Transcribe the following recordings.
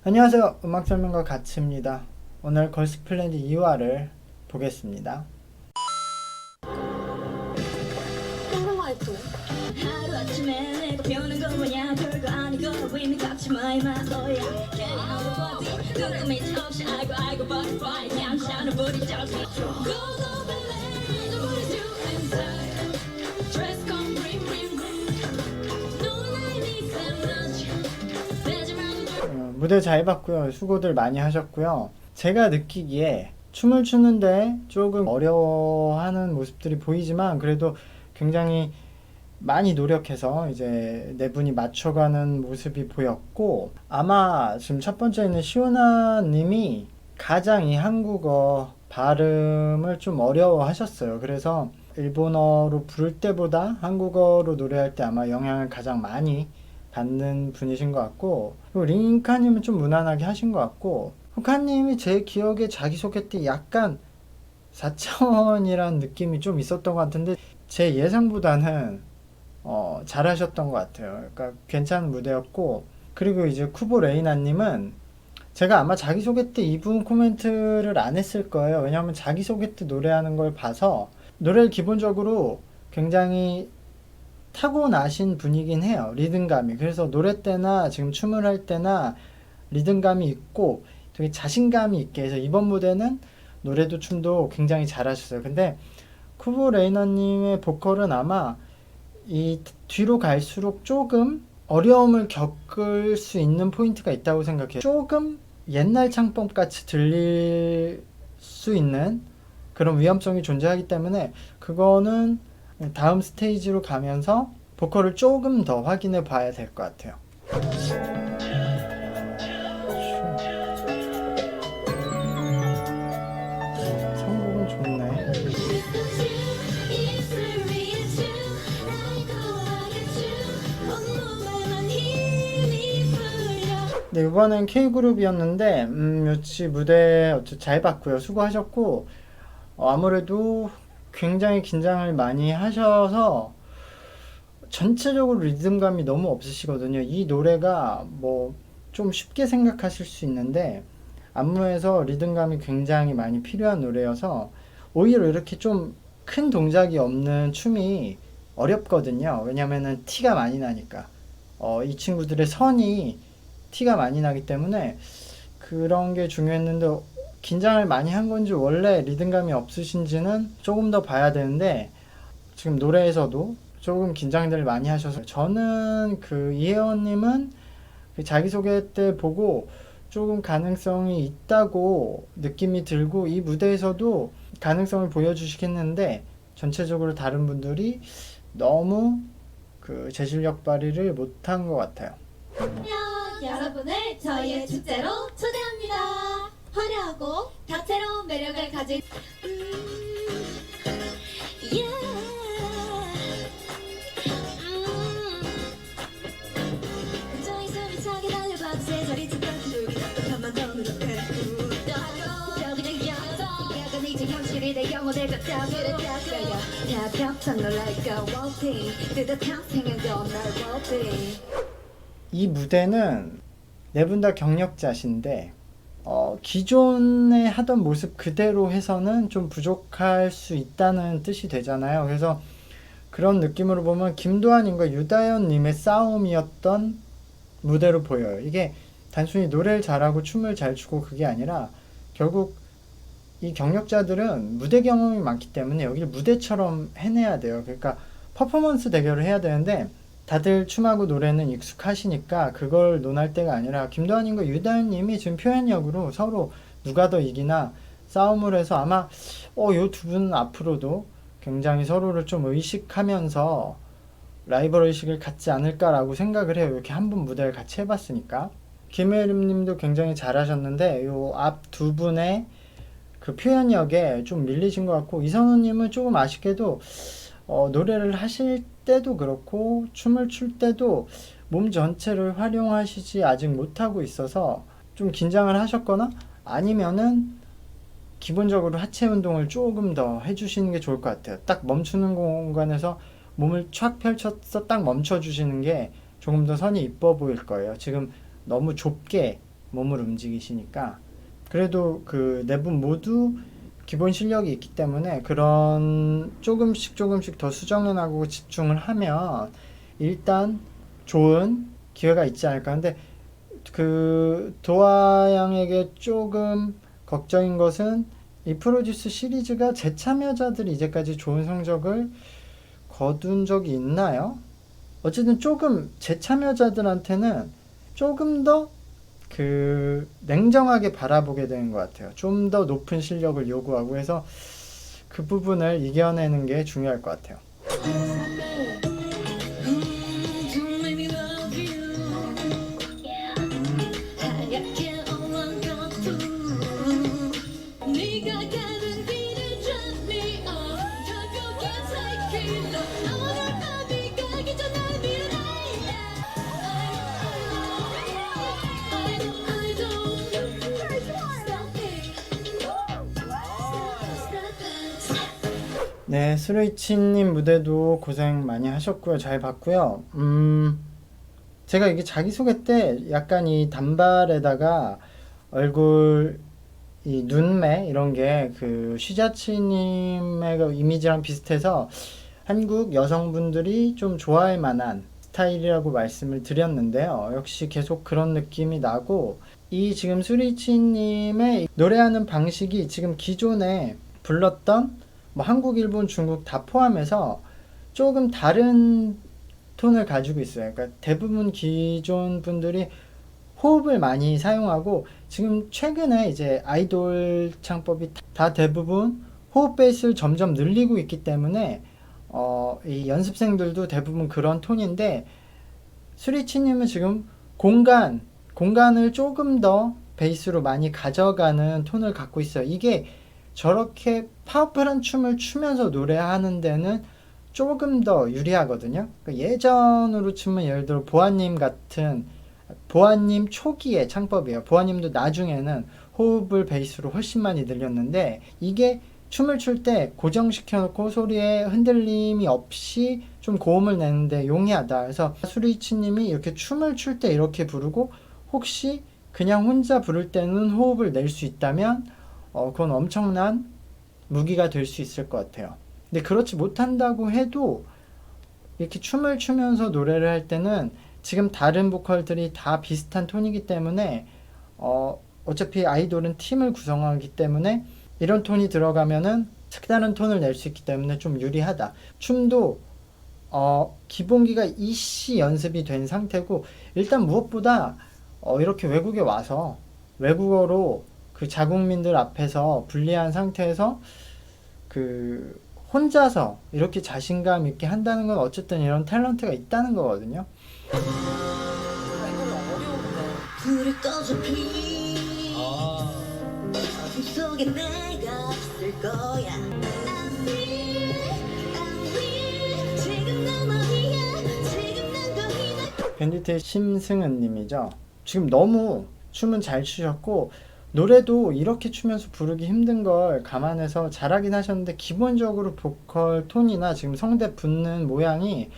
안녕하세요. 음악 설명가 가츠입니다. 오늘 걸스플랜드 2화를 보겠습니다. 또 하루아침에 내가 펴는 거 뭐냐 별거 아니고 의미 갖지 마이 말로야 괜히 너도 버티 궁금해 없이 알고 butterfly 얌전한 우리 저기 Go go ballet what is you inside Dress come bring bring bring No night is much 빼지 말고 무대 잘 봤고요. 수고들 많이 하셨고요. 제가 느끼기에 춤을 추는데 조금 어려워하는 모습들이 보이지만 그래도 굉장히 많이 노력해서 이제 네 분이 맞춰가는 모습이 보였고, 아마 지금 첫 번째 있는 시오나 님이 가장 이 한국어 발음을 좀 어려워 하셨어요. 그래서 일본어로 부를 때보다 한국어로 노래할 때 아마 영향을 가장 많이 받는 분이신 것 같고, 그리고 링카님은 좀 무난하게 하신 것 같고, 후카님이 제 기억에 자기소개 때 약간 4차원이란 느낌이 좀 있었던 것 같은데 제 예상보다는 잘하셨던 것 같아요. 그러니까 괜찮은 무대였고, 그리고 이제 쿠보 레이나님은 제가 아마 자기소개 때 이분 코멘트를 안 했을 거예요. 왜냐하면 자기소개 때 노래하는 걸 봐서 노래를 기본적으로 굉장히 타고나신 분이긴 해요. 리듬감이. 그래서 노래 때나 지금 춤을 할 때나 리듬감이 있고 되게 자신감이 있게 해서 이번 무대는 노래도 춤도 굉장히 잘하셨어요. 근데 쿠보 레이나님의 보컬은 아마 이 뒤로 갈수록 조금 어려움을 겪을 수 있는 포인트가 있다고 생각해요. 조금 옛날 창법 같이 들릴 수 있는 그런 위험성이 존재하기 때문에 그거는 다음 스테이지로 가면서 보컬을 조금 더 확인해 봐야 될 것 같아요. 선곡은 좋네. 네, 이번엔 K그룹이었는데 역시 무대 잘 봤고요. 수고하셨고, 아무래도 굉장히 긴장을 많이 하셔서 전체적으로 리듬감이 너무 없으시거든요. 이 노래가 뭐 좀 쉽게 생각하실 수 있는데 안무에서 리듬감이 굉장히 많이 필요한 노래여서 오히려 이렇게 좀 큰 동작이 없는 춤이 어렵거든요. 왜냐면은 티가 많이 나니까. 이 친구들의 선이 티가 많이 나기 때문에 그런 게 중요했는데 긴장을 많이 한 건지 원래 리듬감이 없으신지는 조금 더 봐야 되는데 지금 노래에서도 조금 긴장들을 많이 하셔서 저는 그 이혜원님은 그 자기소개 때 보고 조금 가능성이 있다고 느낌이 들고 이 무대에서도 가능성을 보여주시겠는데 전체적으로 다른 분들이 너무 그 제 실력 발휘를 못한 것 같아요. 안녕 여러분을 저희의 축제로 초대합니다. 화려하고 다채로운 매력을 가진 yeah. 저희 숨이 차게 달려봐도 새소리 듣던 기록이 답답한 마음으로 여기는 영원 약간 이제 현실이 내 영혼을 걷다 다 깜짝 놀랄까 walking 뜨뜻한 생각도 날 walking 이 무대는 네 분 다 경력자신데 기존에 하던 모습 그대로 해서는 좀 부족할 수 있다는 뜻이 되잖아요. 그래서 그런 느낌으로 보면 김도환님과 유다현님의 싸움이었던 무대로 보여요. 이게 단순히 노래를 잘하고 춤을 잘 추고 그게 아니라 결국 이 경력자들은 무대 경험이 많기 때문에 여기를 무대처럼 해내야 돼요. 그러니까 퍼포먼스 대결을 해야 되는데 다들 춤하고 노래는 익숙하시니까 그걸 논할 때가 아니라 김도환님과 유다현님이 지금 표현력으로 서로 누가 더 이기나 싸움을 해서 아마 요 두 분은 앞으로도 굉장히 서로를 좀 의식하면서 라이벌 의식을 갖지 않을까라고 생각을 해요. 이렇게 한 분 무대를 같이 해봤으니까. 김혜림님도 굉장히 잘하셨는데 요 앞 두 분의 그 표현력에 좀 밀리신 것 같고 이선우님은 조금 아쉽게도 노래를 하실 때도 그렇고 춤을 출 때도 몸 전체를 활용하시지 아직 못하고 있어서 좀 긴장을 하셨거나 아니면은 기본적으로 하체 운동을 조금 더 해주시는 게 좋을 것 같아요. 딱 멈추는 공간에서 몸을 촥 펼쳐서 딱 멈춰주시는 게 조금 더 선이 이뻐 보일 거예요. 지금 너무 좁게 몸을 움직이시니까. 그래도 그 네 분 모두 기본 실력이 있기 때문에 그런 조금씩 더 수정해 나가고 집중을 하면 일단 좋은 기회가 있지 않을까. 근데 그 도아 양에게 조금 걱정인 것은 이 프로듀스 시리즈가 재참여자들이 이제까지 좋은 성적을 거둔 적이 있나요? 어쨌든 조금 재참여자들한테는 조금 더 그 냉정하게 바라보게 되는 것 같아요. 좀 더 높은 실력을 요구하고 해서 그 부분을 이겨내는 게 중요할 것 같아요. Don't let me love you. 하얗게 올라가도 네가 가는 길을 drop me off. 결국엔 take it off. 너를 밤이 가기 전 날 미래. I don't stop it. 네, 스루이치님 무대도 고생 많이 하셨고요. 잘 봤고요. 제가 이게 자기소개 때 약간 이 단발에다가 얼굴, 이 눈매 이런 게 그 쉬자치님의 그 이미지랑 비슷해서 한국 여성분들이 좀 좋아할 만한 스타일이라고 말씀을 드렸는데요. 역시 계속 그런 느낌이 나고, 이 지금 수리치님의 노래하는 방식이 지금 기존에 불렀던 뭐 한국, 일본, 중국 다 포함해서 조금 다른 톤을 가지고 있어요. 그러니까 대부분 기존 분들이 호흡을 많이 사용하고, 지금 최근에 이제 아이돌 창법이 다 대부분 호흡 베이스를 점점 늘리고 있기 때문에 이 연습생들도 대부분 그런 톤인데, 수리치님은 지금 공간을 조금 더 베이스로 많이 가져가는 톤을 갖고 있어요. 이게 저렇게 파워풀한 춤을 추면서 노래하는 데는 조금 더 유리하거든요. 그러니까 예전으로 치면 예를 들어 보아님 같은, 보아님 초기의 창법이에요. 보아님도 나중에는 호흡을 베이스로 훨씬 많이 늘렸는데, 이게 춤을 출 때 고정시켜 놓고 소리에 흔들림이 없이 좀 고음을 내는데 용이하다. 그래서 수리치님이 이렇게 춤을 출 때 이렇게 부르고, 혹시 그냥 혼자 부를 때는 호흡을 낼 수 있다면 그건 엄청난 무기가 될 수 있을 것 같아요. 근데 그렇지 못한다고 해도 이렇게 춤을 추면서 노래를 할 때는 지금 다른 보컬들이 다 비슷한 톤이기 때문에 어차피 아이돌은 팀을 구성하기 때문에 이런 톤이 들어가면은 색다른 톤을 낼 수 있기 때문에 좀 유리하다. 춤도 기본기가 이씨 연습이 된 상태고, 일단 무엇보다 이렇게 외국에 와서 외국어로 그 자국민들 앞에서 불리한 상태에서 그 혼자서 이렇게 자신감 있게 한다는 건 어쨌든 이런 탤런트가 있다는 거거든요. 불을 꺼줘 please. 속에 내가 있을 거야. I will. 지금 너 말이야. 지금 난 거의 다. 밴디트의 심승은 님이죠. 지금 너무 춤은 잘 추셨고, 노래도 이렇게 추면서 부르기 힘든 걸 감안해서 잘하긴 하셨는데, 기본적으로 보컬 톤이나 지금 성대 붙는 모양이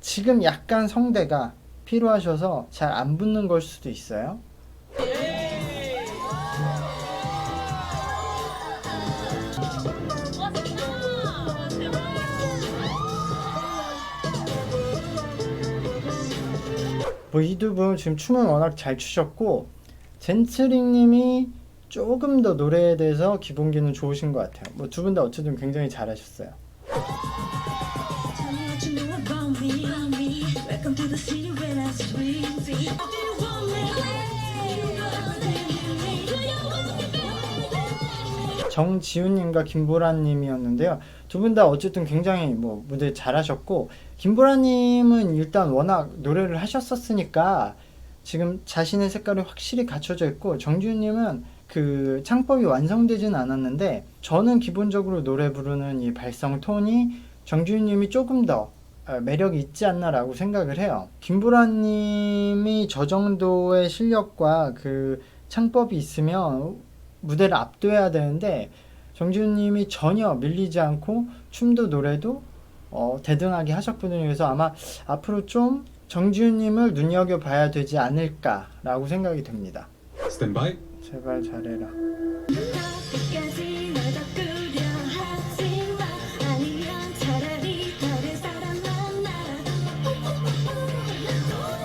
지금 약간 성대가 필요하셔서 잘 안 붙는 걸 수도 있어요. 뭐 이 두 분 지금 춤은 워낙 잘 추셨고, 젠츠링님이 조금 더 노래에 대해서 기본기는 좋으신 것 같아요. 뭐 두 분 다 어쨌든 굉장히 잘하셨어요. Tell me what you know about me. Welcome to the city where I swing. Do you want me? Do you want me? 정지훈님과 김보라님이었는데요. 두 분 다 어쨌든 굉장히 뭐 무대 잘하셨고, 김보라님은 일단 워낙 노래를 하셨었으니까 지금 자신의 색깔이 확실히 갖춰져 있고, 정지훈님은 그 창법이 완성되진 않았는데, 저는 기본적으로 노래 부르는 이 발성 톤이 정지훈님이 조금 더 매력이 있지 않나라고 생각을 해요. 김보라님이 저 정도의 실력과 그 창법이 있으면 무대를 압도해야 되는데, 정지훈님이 전혀 밀리지 않고 춤도 노래도 대등하게 하셨거든요. 그래서 아마 앞으로 좀 정지훈님을 눈여겨봐야 되지 않을까라고 생각이 듭니다. 스탠바이. 제발 잘해라. 끝까지 널 더 꾸려 하지 마. 아니면 차라리 다른 사람 만나라.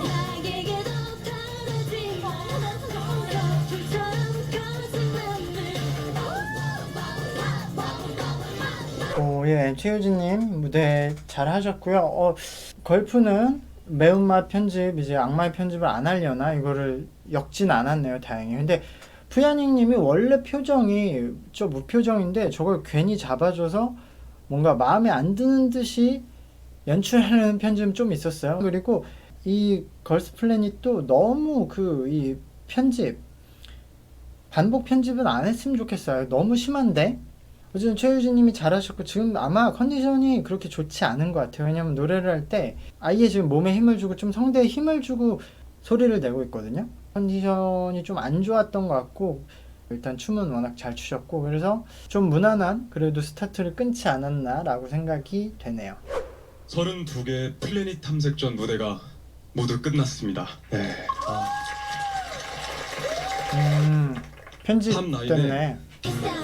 나에게도 다르지. 거품처럼 커진 맘을. 예, 최유진님 무대 잘 하셨고요. 걸프는 매운맛 편집, 이제 악마의 편집을 안 하려나 이거를 엮진 않았네요, 다행히. 근데 푸야닝님이 원래 표정이 저 무표정인데 저걸 괜히 잡아줘서 뭔가 마음에 안 드는 듯이 연출하는 편집은 좀 있었어요. 그리고 이 걸스 플래닛도 너무 이 편집 반복 편집은 안 했으면 좋겠어요. 너무 심한데. 어쨌든 최유진님이 잘하셨고 지금 아마 컨디션이 그렇게 좋지 않은 것 같아요. 왜냐면 노래를 할 때 아예 지금 몸에 힘을 주고 좀 성대에 힘을 주고 소리를 내고 있거든요. 컨디션이 좀 안 좋았던 것 같고 일단 춤은 워낙 잘 추셨고 그래서 좀 무난한 그래도 스타트를 끊지 않았나 라고 생각이 되네요. 32개 플래닛 탐색전 무대가 모두 끝났습니다. 네. 편집 탑 라인에 때문에 It's